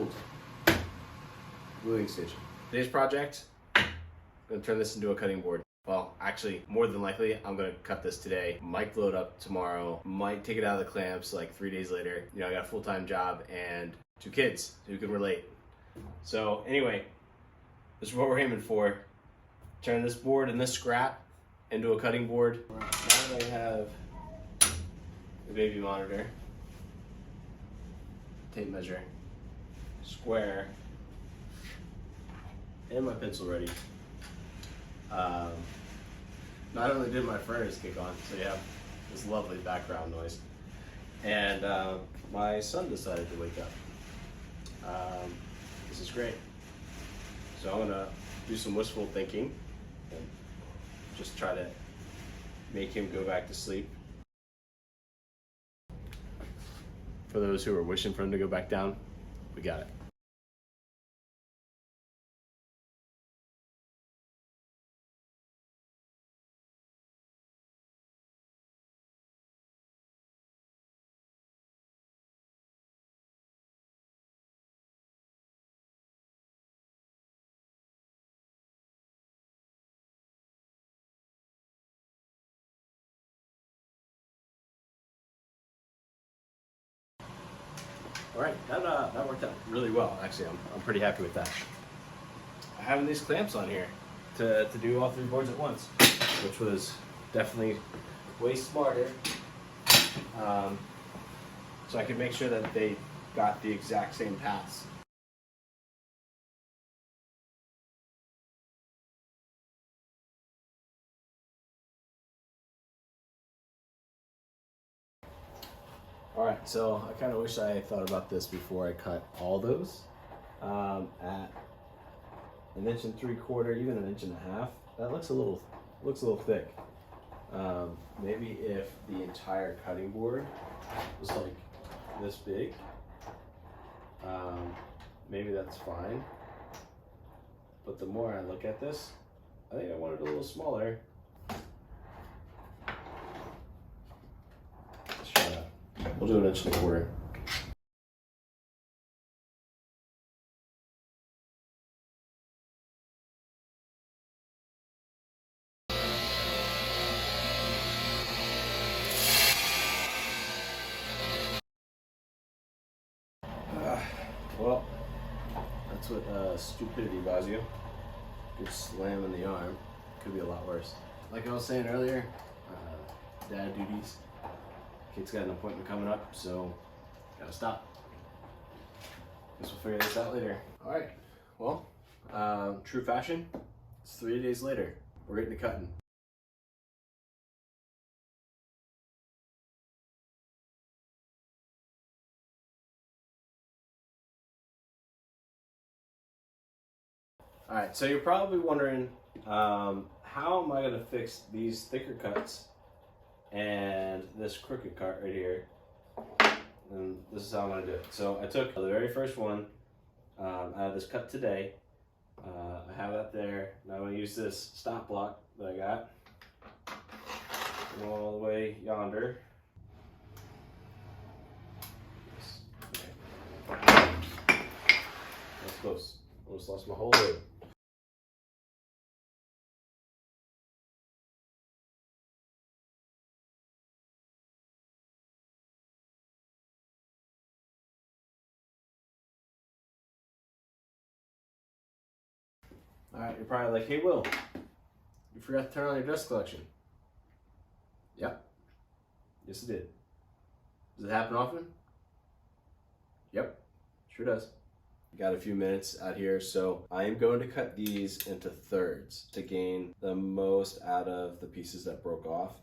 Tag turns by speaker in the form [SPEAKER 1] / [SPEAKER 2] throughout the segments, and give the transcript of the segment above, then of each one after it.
[SPEAKER 1] Behold, gluing station. Today's project, I'm gonna turn this into a cutting board. Well, actually, more than likely, I'm gonna cut this today. Might blow it up tomorrow. Might take it out of the clamps like 3 days later. You know, I got a full-time job and 2 kids who can relate. So anyway, this is what we're aiming for. Turn this board and this scrap into a cutting board. Now that I have the baby monitor, tape measure, square, and my pencil ready. Not only did my furnace kick on, so you have this lovely background noise, and my son decided to wake up. This is great. So I'm gonna do some wistful thinking and just try to make him go back to sleep. For those who are wishing for him to go back down, we got it. All right, that worked out really well. Actually, I'm pretty happy with that. Having these clamps on here to do all 3 boards at once, which was definitely way smarter. So I could make sure that they got the exact same paths. All right, so I kind of wish I had thought about this before I cut all those at 1 3/4 inches, even 1.5 inches. That looks a little thick. Maybe if the entire cutting board was like this big, maybe that's fine. But the more I look at this, I think I want it a little smaller. Let's try that. We'll do 1 1/4 inches. Well, that's what stupidity buys you. Good slam in the arm. Could be a lot worse. Like I was saying earlier, dad duties. Kid's got an appointment coming up, so gotta stop. Guess we'll figure this out later. All right, well, true fashion, it's 3 days later. We're getting to cutting. All right, so you're probably wondering, how am I gonna fix these thicker cuts and this crooked cut right here? And this is how I'm gonna do it. So I took the very first one out of this cut today. I have that there. Now I'm gonna use this stop block that I got. Go all the way yonder. Okay. That's close. Almost lost my whole load. All right, you're probably like, hey Will, you forgot to turn on your dust collection. Yep. Yes, it did. Does it happen often? Yep, sure does. Got a few minutes out here, so I am going to cut these into thirds to gain the most out of the pieces that broke off.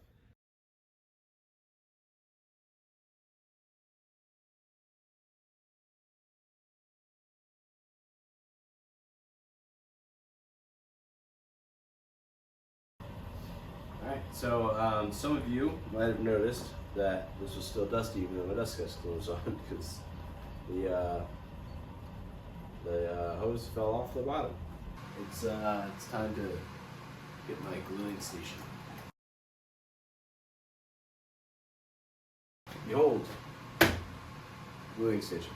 [SPEAKER 1] Alright, so some of you might have noticed that this was still dusty even though my dust glues was on because the hose fell off the bottom. It's time to get my gluing station. Behold, gluing station.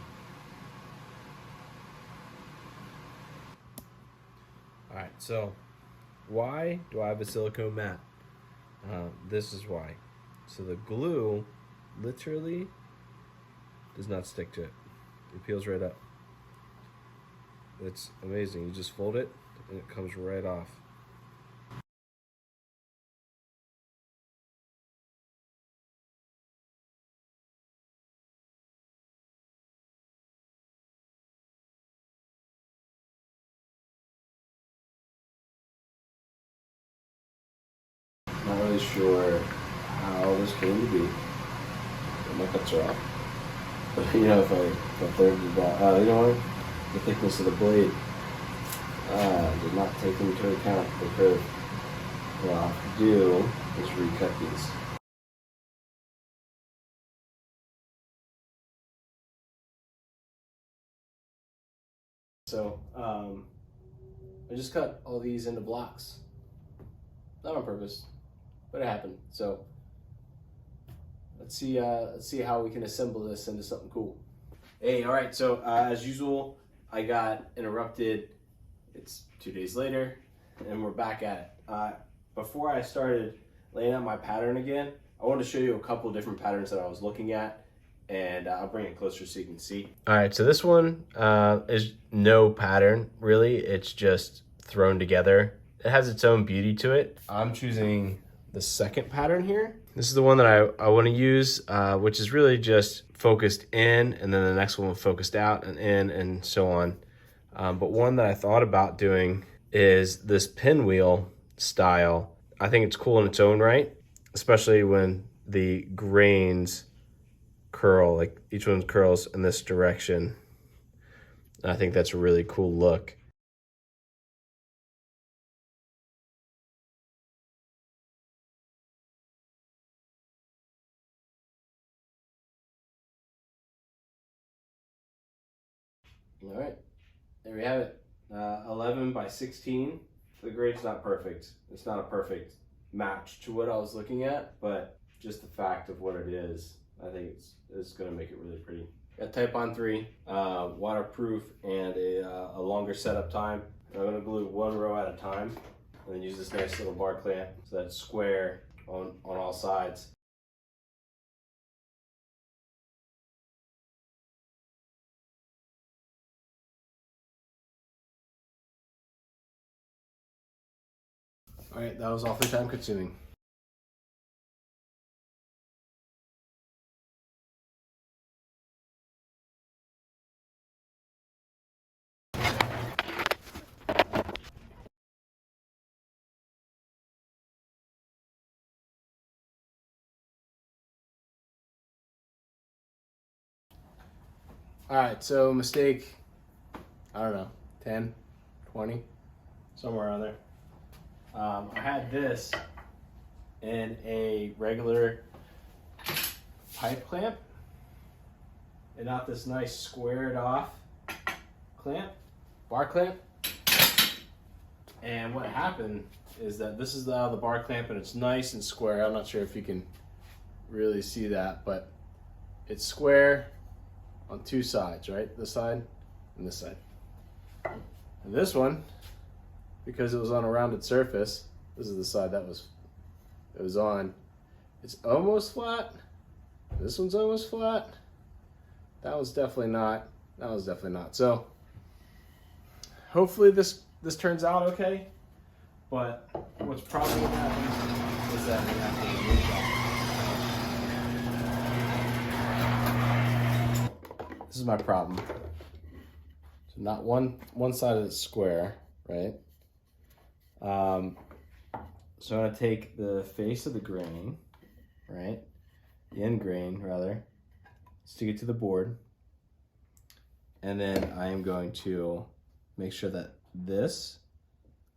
[SPEAKER 2] Alright, so why do I have a silicone mat? This is why. So the glue literally does not stick to it. It peels right up. It's amazing. You just fold it and it comes right off. Not really sure how this came to be. My cuts are off. But you know, if I third it out, you know what? The thickness of the blade did not take into account the curve. What I'll have to do is recut these. So, I just cut all these into blocks. Not on purpose, but it happened. So, let's see how we can assemble this into something cool. Hey, all right. So, as usual, I got interrupted. It's 2 days later, and we're back at it. Before I started laying out my pattern again, I wanted to show you a couple different patterns that I was looking at, and I'll bring it closer so you can see. All right, so this one is no pattern, really. It's just thrown together. It has its own beauty to it. I'm choosing the second pattern here. This is the one that I want to use, which is really just focused in, and then the next one focused out and in, and so on. But one that I thought about doing is this pinwheel style. I think it's cool in its own right, especially when the grains curl, like each one curls in this direction. And I think that's a really cool look. All right, there we have it. 11 by 16. The grade's not perfect. It's not a perfect match to what I was looking at, but just the fact of what it is, I think it's going to make it really pretty. Got Type on 3, waterproof, and a longer setup time. I'm going to glue one row at a time, and then use this nice little bar clamp so that it's square on all sides. All right, that was awfully time consuming. All right, so mistake, I don't know, 10, 20, somewhere around there. I had this in a regular pipe clamp and not this nice squared off clamp, bar clamp. And what happened is that this is the bar clamp and it's nice and square. I'm not sure if you can really see that, but it's square on two sides, right? This side and this side. And this one, because it was on a rounded surface, this is the side that it was on. It's almost flat. This one's almost flat. That was definitely not. That was definitely not. So hopefully this turns out okay. But what's probably gonna happen is that we have to remove that. This is my problem. So not one side is square, right? So I'm gonna take the face of the grain, right? The end grain, rather, stick it to the board. And then I am going to make sure that this,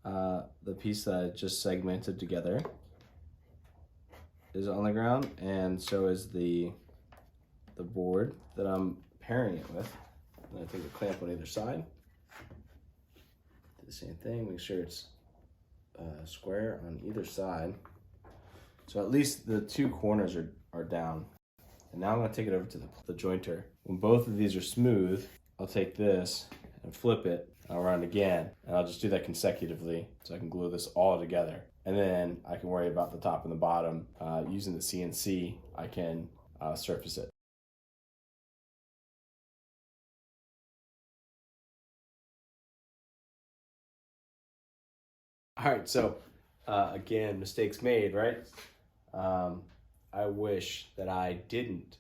[SPEAKER 2] the piece that I just segmented together, is on the ground, and so is the board that I'm pairing it with. And I take the clamp on either side. Do the same thing, make sure it's square on either side. So at least the two corners are down. And now I'm gonna take it over to the jointer. When both of these are smooth, I'll take this and
[SPEAKER 1] and flip it. I'll run it again, and I'll just do that consecutively so I can glue this all together. And then I can worry about the top and the bottom. Using the CNC, I can surface it. All right, so again, mistakes made, right? I wish that I didn't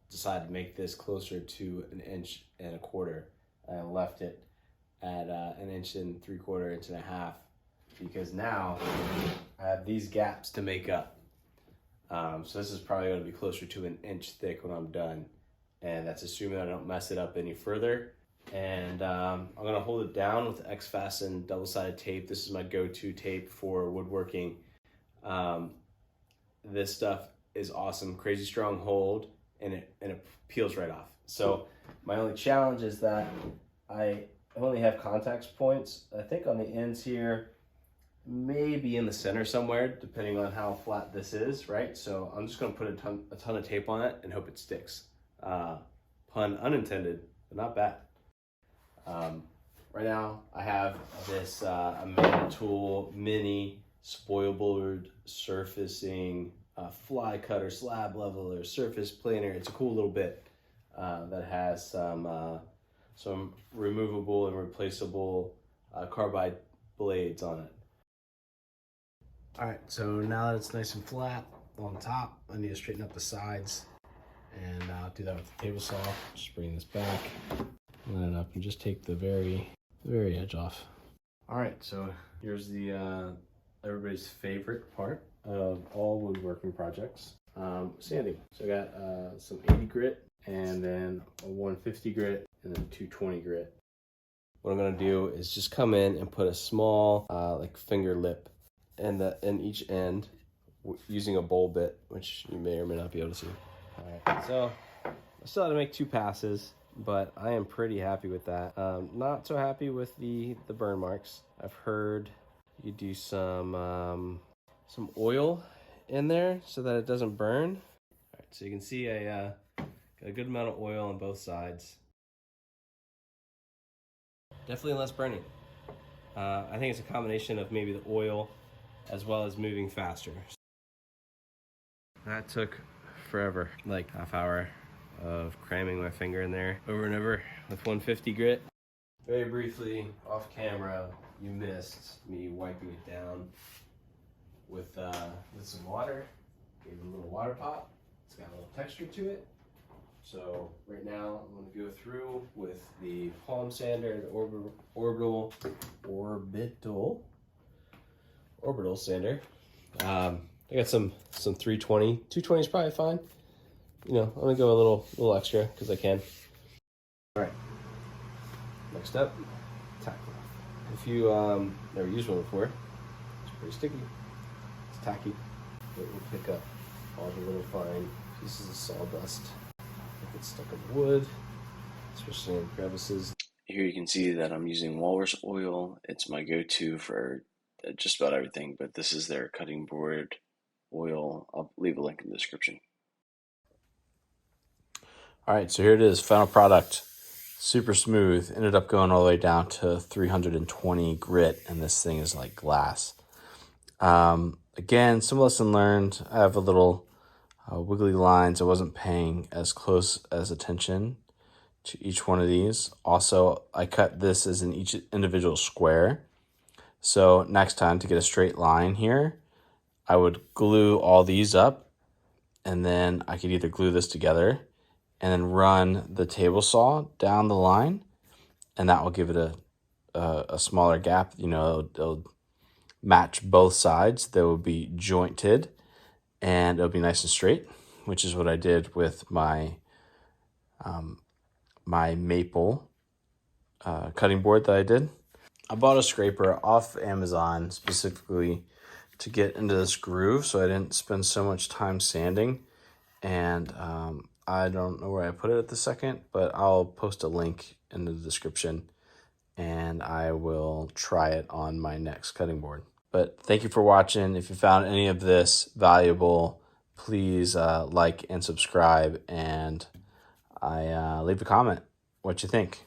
[SPEAKER 1] decide to make this closer to 1.25 inches and left it at 1 3/4 inches, 1.5 inches, because now I have these gaps to make up. So this is probably going to be closer to 1 inch thick when I'm done, and that's assuming I don't mess it up any further. And I'm going to hold it down with X-Fasten double-sided tape. This is my go-to tape for woodworking. This stuff is awesome, crazy strong hold, and it peels right off. So my only challenge is that I only have contact points, I think on the ends here, maybe in the center somewhere, depending on how flat this is, right? So I'm just gonna put a ton of tape on it and hope it sticks. Pun unintended, but not bad. Right now I have this Amanda Tool mini spoil board surfacing fly cutter, slab leveler, surface planer. It's a cool little bit that has some removable and replaceable carbide blades on it. All right, so now that it's nice and flat on top, I need to straighten up the sides, and I'll do that with the table saw. Just bring this back, line it up, and just take the very edge off. All right, so here's the everybody's favorite part of all woodworking projects, sanding. So I got some 80 grit, and then a 150 grit, and then 220 grit. What I'm gonna do is just come in and put a small like finger lip in each end using a bowl bit, which you may or may not be able to see. All right, so I still had to make 2 passes, but I am pretty happy with that. Not so happy with the burn marks. I've heard you do some oil in there so that it doesn't burn. All right, so you can see I got a good amount of oil on both sides. Definitely less burning. I think it's a combination of maybe the oil as well as moving faster. That took forever, like half hour of cramming my finger in there over and over with 150 grit. Very briefly, off camera, you missed me wiping it down with some water. Gave it a little water pop. It's got a little texture to it. So right now I'm going to go through with the palm sander, the orbital sander. I got some 320. 220 is probably fine. You know, I'm gonna go a little extra because I can. All right. Next up, tack cloth. If you never used one before, it's pretty sticky. It's tacky. It will pick up all the little fine pieces of sawdust if it's stuck in wood, especially in crevices. Here you can see that I'm using walrus oil. It's my go-to for just about everything, but this is their cutting board oil. I'll leave a link in the description. All right, so here it is, final product. Super smooth. Ended up going all the way down to 320 grit, and this thing is like glass. Again, some lesson learned. I have a little wiggly lines. I wasn't paying as close as attention to each one of these. Also, I cut this as in each individual square. So next time, to get a straight line here, I would glue all these up, and then I could either glue this together and then run the table saw down the line, and that will give it a smaller gap. You know, it'll match both sides. They will be jointed, and it'll be nice and straight, which is what I did with my my maple cutting board that I did. I bought a scraper off Amazon specifically to get into this groove so I didn't spend so much time sanding. And I don't know where I put it at the second, but I'll post a link in the description and I will try it on my next cutting board. But thank you for watching. If you found any of this valuable, please like and subscribe, and leave a comment what you think.